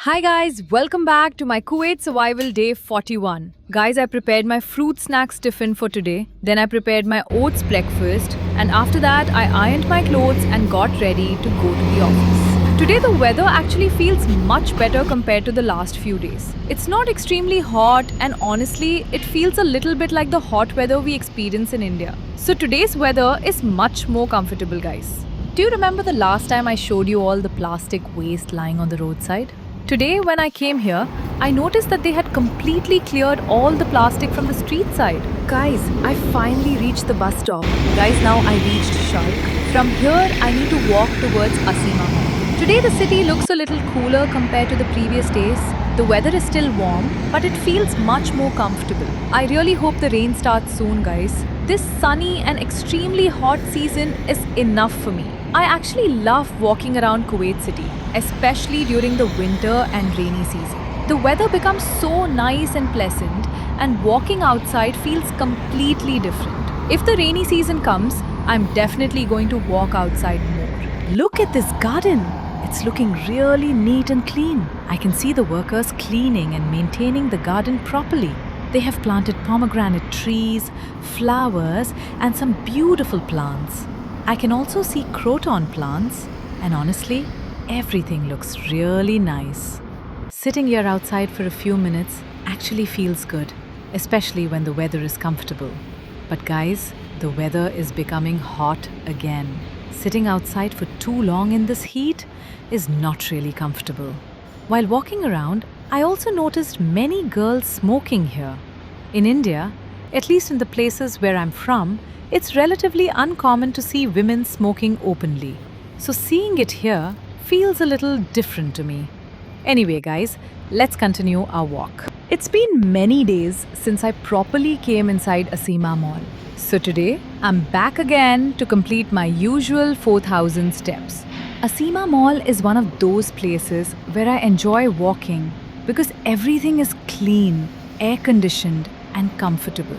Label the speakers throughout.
Speaker 1: Hi guys, welcome back to my Kuwait Survival Day 41. Guys, I prepared my fruit snacks tiffin for today. Then I prepared my oats breakfast. And after that, I ironed my clothes and got ready to go to the office. Today, the weather actually feels much better compared to the last few days. It's not extremely hot, and honestly, it feels a little bit like the hot weather we experience in India. So today's weather is much more comfortable, guys. Do you remember the last time I showed you all the plastic waste lying on the roadside? Today, when I came here, I noticed that they had completely cleared all the plastic from the street side. Guys, I finally reached the bus stop. Guys, now I reached Shark. From here, I need to walk towards Asima. Today, the city looks a little cooler compared to the previous days. The weather is still warm, but it feels much more comfortable. I really hope the rain starts soon, guys. This sunny and extremely hot season is enough for me. I actually love walking around Kuwait City, especially during the winter and rainy season. The weather becomes so nice and pleasant, and walking outside feels completely different. If the rainy season comes, I'm definitely going to walk outside more. Look at this garden! It's looking really neat and clean. I can see the workers cleaning and maintaining the garden properly. They have planted pomegranate trees, flowers, and some beautiful plants. I can also see croton plants, and honestly, everything looks really nice. Sitting here outside for a few minutes actually feels good, especially when the weather is comfortable. But guys, the weather is becoming hot again. Sitting outside for too long in this heat is not really comfortable. While walking around, I also noticed many girls smoking here. In India, at least in the places where I'm from, it's relatively uncommon to see women smoking openly. So seeing it here feels a little different to me. Anyway, guys, let's continue our walk. It's been many days since I properly came inside Asima Mall. So today, I'm back again to complete my usual 4,000 steps. Asima Mall is one of those places where I enjoy walking because everything is clean, air-conditioned, and comfortable.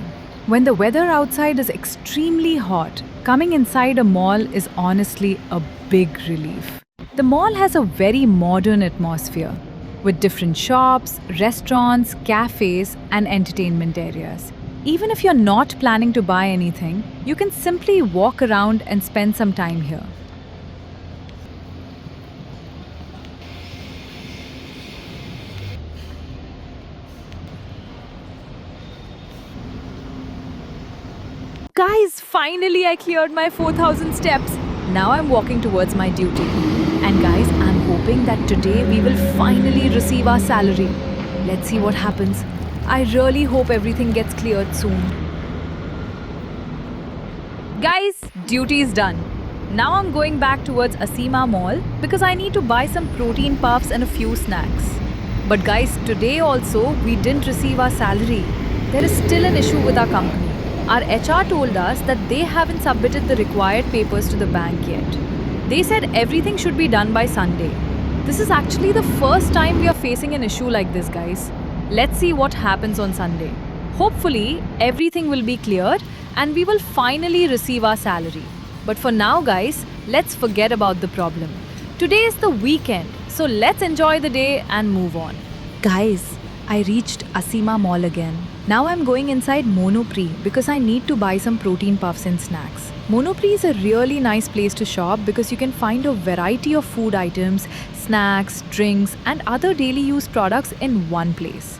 Speaker 1: When the weather outside is extremely hot, coming inside a mall is honestly a big relief. The mall has a very modern atmosphere with different shops, restaurants, cafes, and entertainment areas. Even if you're not planning to buy anything, you can simply walk around and spend some time here. Guys, finally I cleared my 4,000 steps. Now I'm walking towards my duty. And guys, I'm hoping that today we will finally receive our salary. Let's see what happens. I really hope everything gets cleared soon. Guys, duty is done. Now I'm going back towards Asima Mall because I need to buy some protein puffs and a few snacks. But guys, today also we didn't receive our salary. There is still an issue with our company. Our HR told us that they haven't submitted the required papers to the bank yet. They said everything should be done by Sunday. This is actually the first time we are facing an issue like this, guys. Let's see what happens on Sunday. Hopefully, everything will be cleared and we will finally receive our salary. But for now, guys, let's forget about the problem. Today is the weekend, so let's enjoy the day and move on. Guys, I reached Asima Mall again. Now I'm going inside Monoprix because I need to buy some protein puffs and snacks. Monoprix is a really nice place to shop because you can find a variety of food items, snacks, drinks, and other daily use products in one place.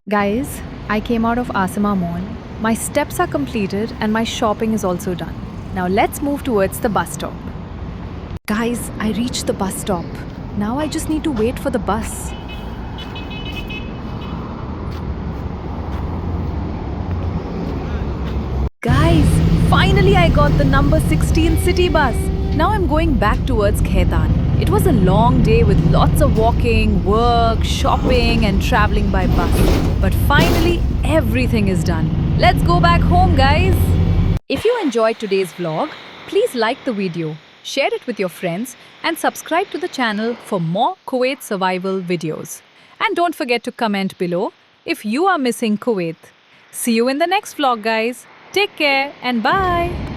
Speaker 1: Guys, I came out of Asima Mall. My steps are completed and my shopping is also done. Now let's move towards the bus stop. Guys, I reached the bus stop. Now I just need to wait for the bus. Guys, finally I got the number 16 city bus. Now I'm going back towards Khaitan. It was a long day with lots of walking, work, shopping and traveling by bus. But finally everything is done. Let's go back home, guys. If you enjoyed today's vlog, please like the video, share it with your friends and subscribe to the channel for more Kuwait survival videos. And don't forget to comment below if you are missing Kuwait. See you in the next vlog, guys. Take care and bye.